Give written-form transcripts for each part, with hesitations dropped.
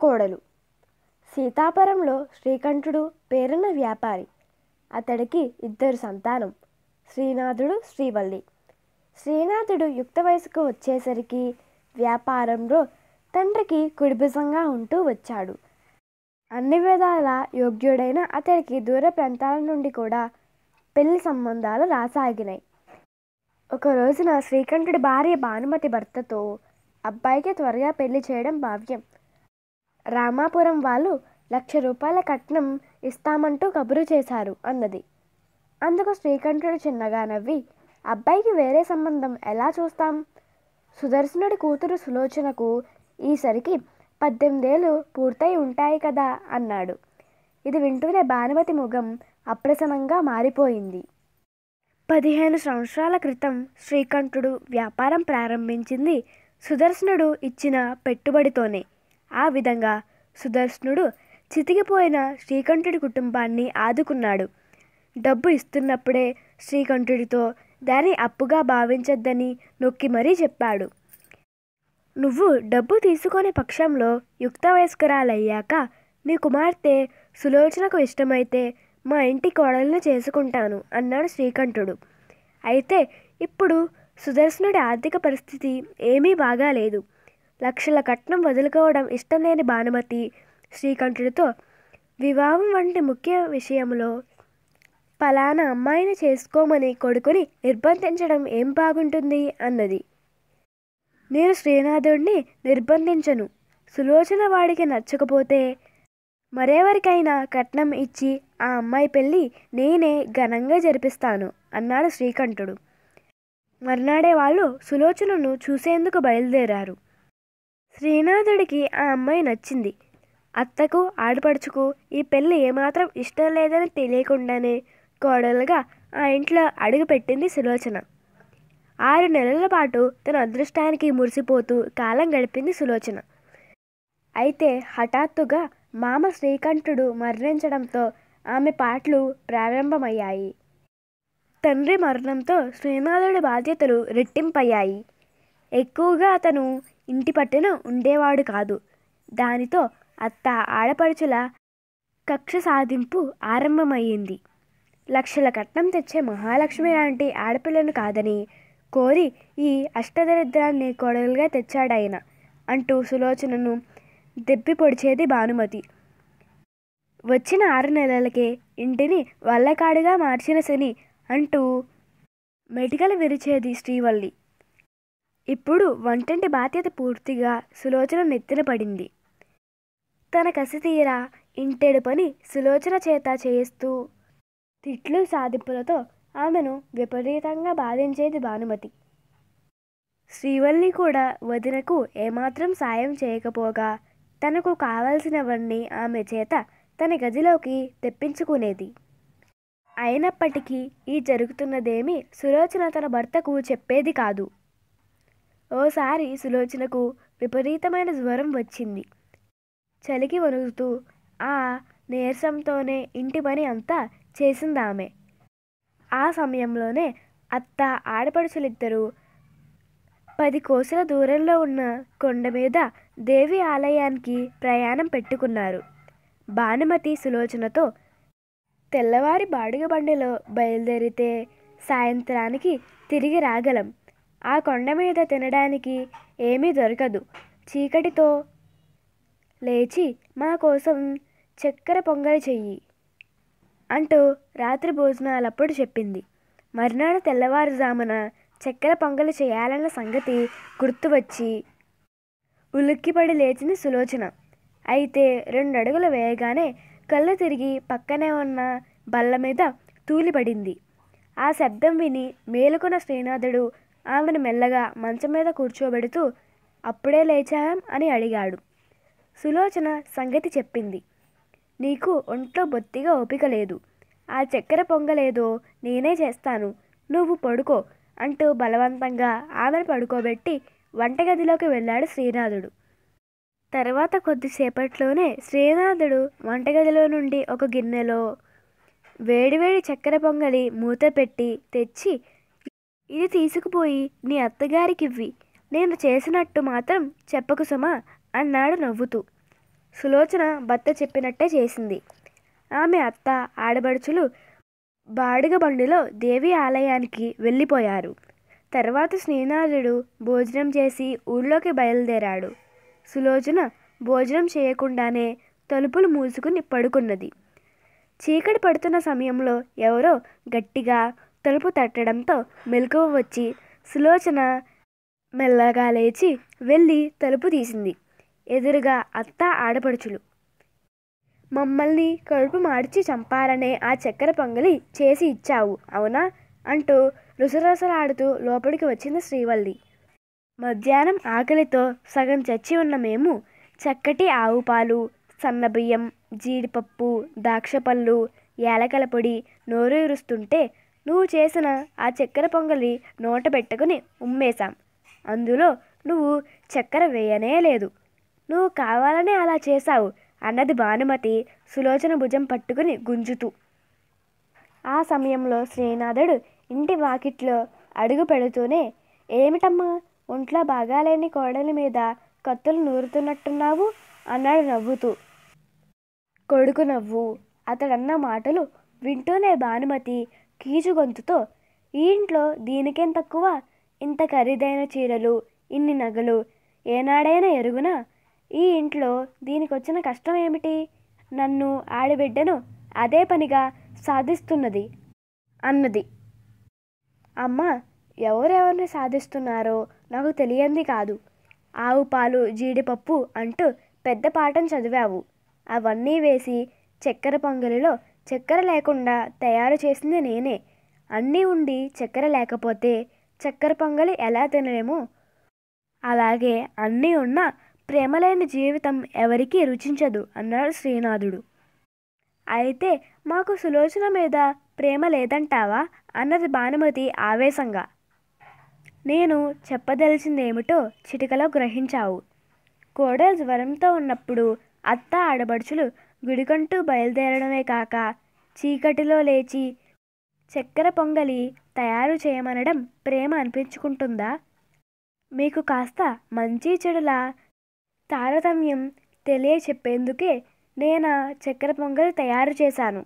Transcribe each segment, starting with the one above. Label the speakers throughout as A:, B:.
A: కోడలు. సీతాపురంలో శ్రీకంఠుడు పేరున్న వ్యాపారి. అతడికి 2 సంతానం, శ్రీనాథుడు, శ్రీవల్లి. శ్రీనాథుడు యుక్త వయసుకు వచ్చేసరికి వ్యాపారంలో తండ్రికి కుడిభుజంగా ఉంటూ వచ్చాడు. అన్ని విధాల యోగ్యుడైన అతడికి దూర ప్రాంతాల నుండి కూడా పెళ్లి సంబంధాలు రాసాగినాయి. ఒక రోజున శ్రీకంఠుడి భార్య భానుమతి భర్తతో, అబ్బాయికి త్వరగా పెళ్లి చేయడం భావ్యం. రామాపురం వాళ్ళు 1,00,000 రూపాయల కట్నం ఇస్తామంటూ కబురు చేశారు అన్నది. అందుకు శ్రీకంఠుడు చిన్నగా నవ్వి, అబ్బాయికి వేరే సంబంధం ఎలా చూస్తాం? సుదర్శనుడి కూతురు సులోచనకు ఈసరికి 18 ఏళ్ళు పూర్తయి ఉంటాయి కదా అన్నాడు. ఇది వింటూనే భానుమతి ముఖం అప్రసన్నంగా మారిపోయింది. 15 సంవత్సరాల క్రితం శ్రీకంఠుడు వ్యాపారం ప్రారంభించింది సుదర్శనుడు ఇచ్చిన పెట్టుబడితోనే. ఆ విధంగా సుదర్శనుడు చితికిపోయిన శ్రీకంఠుడి కుటుంబాన్ని ఆదుకున్నాడు. డబ్బు ఇస్తున్నప్పుడే శ్రీకంఠుడితో దాన్ని అప్పుగా భావించొద్దని నొక్కి మరీ చెప్పాడు. నువ్వు డబ్బు తీసుకునే పక్షంలో యుక్త వయస్కురాలయ్యాక నీ కుమార్తె సులోచనకు ఇష్టమైతే మా ఇంటి కోడలను చేసుకుంటాను అన్నాడు శ్రీకంఠుడు. అయితే ఇప్పుడు సుదర్శనుడి ఆర్థిక పరిస్థితి ఏమీ బాగాలేదు. 1,00,000 కట్నం వదులుకోవడం ఇష్టం లేని భానుమతి శ్రీకంఠుడితో, వివాహం వంటి ముఖ్య విషయంలో పలానా అమ్మాయిని చేసుకోమని కొడుకుని నిర్బంధించడం ఏం బాగుంటుంది అన్నది. నేను శ్రీనాథుడిని నిర్బంధించను. సులోచన వాడికి నచ్చకపోతే మరెవరికైనా కట్నం ఇచ్చి ఆ అమ్మాయి పెళ్ళి నేనే ఘనంగా జరిపిస్తాను అన్నాడు శ్రీకంఠుడు. మర్నాడే వాళ్ళు సులోచనను చూసేందుకు బయలుదేరారు. శ్రీనాథుడికి ఆ అమ్మాయి నచ్చింది. అత్తకు ఆడపడుచుకు ఈ పెళ్ళి ఏమాత్రం ఇష్టం లేదని తెలియకుండానే కోడలుగా ఆ ఇంట్లో అడుగు పెట్టింది సులోచన. 6 నెలల పాటు తన అదృష్టానికి మురిసిపోతూ కాలం గడిపింది సులోచన. అయితే హఠాత్తుగా మామ శ్రీకంఠుడు మరణించడంతో ఆమె పాటలు ప్రారంభమయ్యాయి. తండ్రి మరణంతో శ్రీనాథుడి బాధ్యతలు రెట్టింపయ్యాయి. ఎక్కువగా అతను ఇంటి పట్టున ఉండేవాడు కాదు. దానితో అత్త ఆడపడుచుల కక్ష సాధింపు ఆరంభమయ్యింది. 1,00,000 కట్నం తెచ్చే మహాలక్ష్మి లాంటి ఆడపిల్లను కాదని కోరి ఈ అష్టదరిద్రాన్ని కోడలుగా తెచ్చాడాయన అంటూ సులోచనను దెప్పి పొడిచేది భానుమతి. వచ్చిన 6 నెలలకే ఇంటిని వల్లకాడుగా మార్చిన శని అంటూ మెటికలు విరిచేది శ్రీవల్లి. ఇప్పుడు వంటింటి బాధ్యత పూర్తిగా సులోచన నెత్తిన పడింది. తన కసి తీరా ఇంటెడు పని సులోచన చేత చేయిస్తూ తిట్లు సాధింపులతో ఆమెను విపరీతంగా బాధించేది భానుమతి. శ్రీవల్లి కూడా వదినకు ఏమాత్రం సాయం చేయకపోగా తనకు కావలసినవన్నీ ఆమె చేత తన గదిలోకి తెప్పించుకునేది. అయినప్పటికీ ఈ జరుగుతున్నదేమీ సులోచన తన భర్తకు చెప్పేది కాదు. ఓసారి సులోచనకు విపరీతమైన జ్వరం వచ్చింది. చలికి వణుకుతూ ఆ నీరసంతోనే ఇంటి పని అంతా చేసిందామె. ఆ సమయంలోనే అత్త ఆడపడుచులిద్దరూ 10 కోసుల దూరంలో ఉన్న కొండ మీద దేవి ఆలయానికి ప్రయాణం పెట్టుకున్నారు. భానుమతి సులోచనతో, తెల్లవారి బాడుగ బండిలో బయలుదేరితే సాయంత్రానికి తిరిగి రాగలం. ఆ కొండ మీద తినడానికి ఏమీ దొరకదు. చీకటితో లేచి మా కోసం చక్కెర పొంగలి చెయ్యి అంటూ రాత్రి భోజనాలప్పుడు చెప్పింది. మర్నాడు తెల్లవారుజామున చక్కెర పొంగలి చేయాలన్న సంగతి గుర్తువచ్చి ఉలిక్కిపడి లేచింది సులోచన. అయితే 2 అడుగులు వేయగానే కళ్ళు తిరిగి పక్కనే ఉన్న బల్ల మీద తూలిపడింది. ఆ శబ్దం విని మేలుకున్న శ్రీనాథుడు ఆమెను మెల్లగా మంచం మీద కూర్చోబెడుతూ, అప్పుడే లేచాం అని అడిగాడు. సులోచన సంగతి చెప్పింది. నీకు ఒంట్లో బొత్తిగా ఓపిక లేదు. ఆ చక్కెర పొంగలేదో నేనే చేస్తాను, నువ్వు పడుకో అంటూ బలవంతంగా ఆమెను పడుకోబెట్టి వంటగదిలోకి వెళ్ళాడు శ్రీనాథుడు. తర్వాత కొద్దిసేపట్లోనే శ్రీనాథుడు వంటగదిలో నుండి ఒక గిన్నెలో వేడివేడి చక్కెర పొంగలి మూత పెట్టి తెచ్చి, ఇది తీసుకుపోయి నీ అత్తగారికివ్వి, నేను చేసినట్టు మాత్రం చెప్పకు సుమా అన్నాడు నవ్వుతూ. సులోచన భర్త చెప్పినట్టే చేసింది. ఆమె అత్త ఆడబడుచులు బాడుగ బండిలో దేవి ఆలయానికి వెళ్ళిపోయారు. తర్వాత శ్రీనాథుడు భోజనం చేసి ఊళ్ళోకి బయలుదేరాడు. సులోచన భోజనం చేయకుండానే తలుపులు మూసుకుని పడుకున్నది. చీకటి పడుతున్న సమయంలో ఎవరో గట్టిగా తలుపు తట్టడంతో మెలకువ వచ్చి సులోచన మెల్లగా లేచి వెళ్ళి తలుపు తీసింది. ఎదురుగా అత్త ఆడపడుచులు. మమ్మల్ని కడుపు మార్చి చంపాలనే ఆ చక్కెర పొంగలి చేసి ఇచ్చావు అవునా అంటూ రుసరుసలాడుతూ లోపలికి వచ్చింది శ్రీవల్లి. మధ్యాహ్నం ఆకలితో సగం చచ్చి ఉన్న మేము చక్కటి ఆవు పాలు, సన్నబియ్యం, జీడిపప్పు, ద్రాక్షపళ్ళు, యాలకల పొడి నోరూరుస్తుంటే నువ్వు చేసిన ఆ చక్కెర పొంగలి నోట పెట్టుకుని ఉమ్మేశాం. అందులో నువ్వు చక్కెర వేయనే లేదు. నువ్వు కావాలనే అలా చేశావు అన్నది భానుమతి సులోచన భుజం పట్టుకుని గుంజుతూ. ఆ సమయంలో శ్రీనాథుడు ఇంటి వాకిట్లో అడుగు పెడుతూనే, ఏమిటమ్మా ఒంట్లో బాగాలేని కోడలి మీద కత్తులు నూరుతున్నట్టున్నావు అన్నాడు నవ్వుతూ. కొడుకు నవ్వు. అతడన్న మాటలు వింటూనే భానుమతి కీచు గొంతుతో, ఈ ఇంట్లో దీనికేం తక్కువ? ఇంత ఖరీదైన చీరలు, ఇన్ని నగలు ఏనాడైనా ఎరుగునా? ఈ ఇంట్లో దీనికొచ్చిన కష్టం ఏమిటి? నన్ను ఆడబిడ్డను అదే పనిగా సాధిస్తున్నది అన్నది. అమ్మ, ఎవరెవరిని సాధిస్తున్నారో నాకు తెలియంది కాదు. ఆవు పాలు, జీడిపప్పు అంటూ పెద్ద పాఠం చదివావు. అవన్నీ వేసి చక్కెర పొంగలిలో చక్కెర లేకుండా తయారు చేసింది నేనే. అన్నీ ఉండి చక్కెర లేకపోతే చక్కెర పొంగలి ఎలా తినలేమో అలాగే అన్నీ ఉన్నా ప్రేమలేని జీవితం ఎవరికీ రుచించదు అన్నాడు శ్రీనాథుడు. అయితే మాకు సులోచన మీద ప్రేమ లేదంటావా అన్నది భానుమతి ఆవేశంగా. నేను చెప్పదలిచిందేమిటో చిటికలో గ్రహించావు. కోడలు జ్వరంతో ఉన్నప్పుడు అత్త ఆడబడుచులు గుడికంటూ బయలుదేరడమే కాక చీకటిలో లేచి చక్కెర పొంగలి తయారు చేయమనడం ప్రేమ అనిపించుకుంటుందా? మీకు కాస్త మంచి చెడుల తారతమ్యం తెలియచెప్పేందుకే నేనా చక్కెర పొంగలి తయారు చేశాను.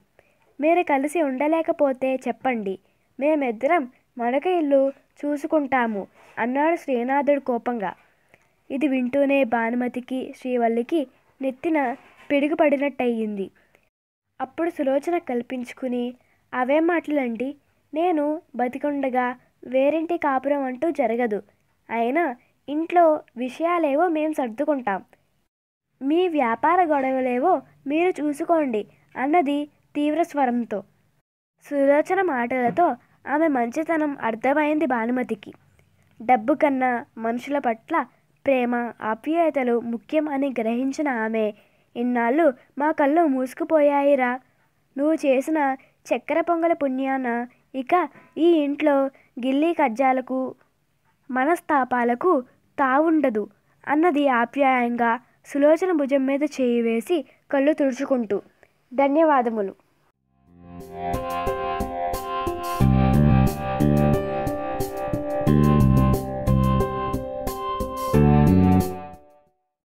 A: మీరు కలిసి ఉండలేకపోతే చెప్పండి, మేమిద్దరం మరొక ఇల్లు చూసుకుంటాము అన్నాడు శ్రీనాథుడు కోపంగా. ఇది వింటూనే భానుమతికి శ్రీవల్లికి నెత్తిన పిడుగు పడినట్టయింది. అప్పుడు సులోచన కల్పించుకుని, అవే మాటలండి, నేను బతికుండగా వేరింటి కాపురం అంటూ జరగదు. అయినా ఇంట్లో విషయాలేవో మేం సర్దుకుంటాం. మీ వ్యాపార గొడవలేవో మీరు చూసుకోండి అన్నది తీవ్ర స్వరంతో. సులోచన మాటలతో ఆమె మంచితనం అర్థమైంది భానుమతికి. డబ్బు కన్నా మనుషుల పట్ల ప్రేమ, ఆప్యాయతలు ముఖ్యం అని గ్రహించిన ఆమె, ఇన్నాళ్ళు మా కళ్ళు మూసుకుపోయాయిరా. నువ్వు చేసిన చక్కెర పొంగలి పుణ్యాన ఇక ఈ ఇంట్లో గిల్లీ కజ్జాలకు, మనస్తాపాలకు తావుండదు అన్నది ఆప్యాయంగా సులోచన భుజం మీద చేయి వేసి కళ్ళు తుడుచుకుంటూ. ధన్యవాదములు.